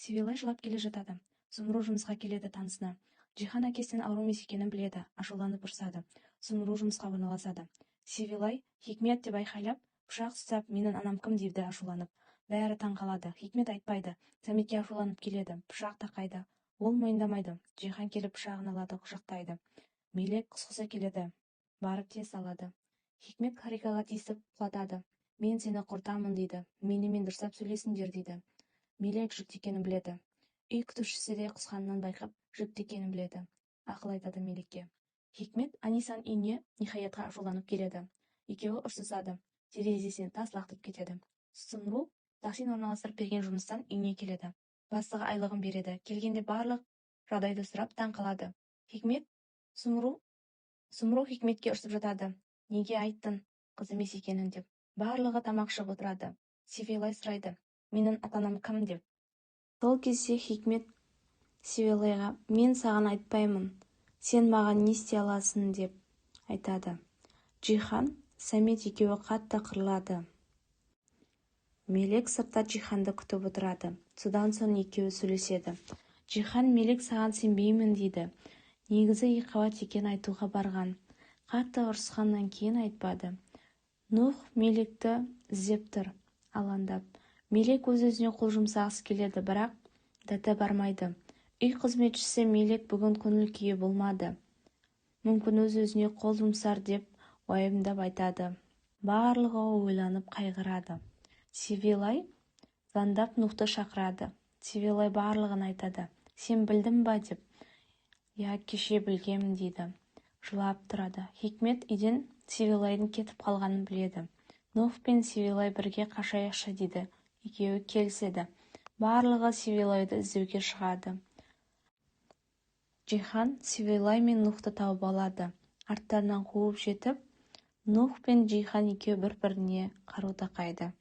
Севилай жылап келе жатады. Сумру жұмысқа келеді танысына. Джихан әкесінің ауру емес екенін біледі, ашуланып ұрсады. Сумру жұмысқа орналасады. Севилай Хикмет деп айқайлап, пышақ ұстап, менің анам кім дейді ашуланып. Бәрі таң қалады. Хикмет айтпайды. Сәметке ашуланып келеді. Пышақ тақайды. Ол мойындамайды. Джихан келіп пышағын алады, құшақтайды. Мелек құсқысы келеді. Барып тез алады. Хикмет Харикаға тиісіп құлатады. Мен сені құртамын дейді. Менімен дұрыстап сөйлесіңдер дейді. Мелек жүкті екенін біледі. Үй күтушісі де құсқанынан байқап, жүкті екенін біледі. Ақыл айтады Мелекке. Хикмет Анисан үйіне ниһаятқа ашуланып келеді. Екеуі ұрсысады. Терезесінен тас лақтырып кетеді. Сумру Тахсин орналастырып берген жұмыстан үйіне келеді. Бастығы айлығын береді. Келгенде барлық жағдайды сұрап таң қалады. Хикмет Сумру Хикметке ұрсып жатады. Неге айттың қыз емес екенін деп. Барлығы тамақ ішіп отырады. Севилай сұрайды. Менің ата-анам кім деп. Сол кезде Хикмет Севилайға мен саған айтпаймын, сен маған не істей аласың деп айтады. Джихан, Сәмет екеуі қатты қырылады. Мелек сыртта Джиханды күтіп отырады. Содан соң екеуі сөйлеседі. Джихан Мелек саған сенбеймін дейді. Негізі екіқабат екен айтуға барған. Қатты ұрысқаннан кейін айтпады. Нух Мелекті іздеп тұр, алаңдап. Мелек өз-өзіне қол жұмсағысы келеді, бірақ дәті бармайды. Үй қызметшісі Мелек бүгін көңіл күйі болмады. Мүмкін өз-өзіне қол жұмсар деп уайымдап айтады. Барлығы ойланып қайғырады. Севилай звондап Нухты шақырады. Севилай барлығын айтады. Сен білдің ба деп. Я, кеше білгемін дейді. Жылап тұрады. Хикмет үйден Севилайдың кетіп қалғанын біледі. Нух пен Севилай бірге қашайықшы дейді. Екеуі келіседі. Барлығы Севилайды іздеуге шығады. Джихан Севилай мен Нухты тауып алады. Арттарынан қуып жетіп, Нух пен Джихан екеуі бір-біріне қару тақайды.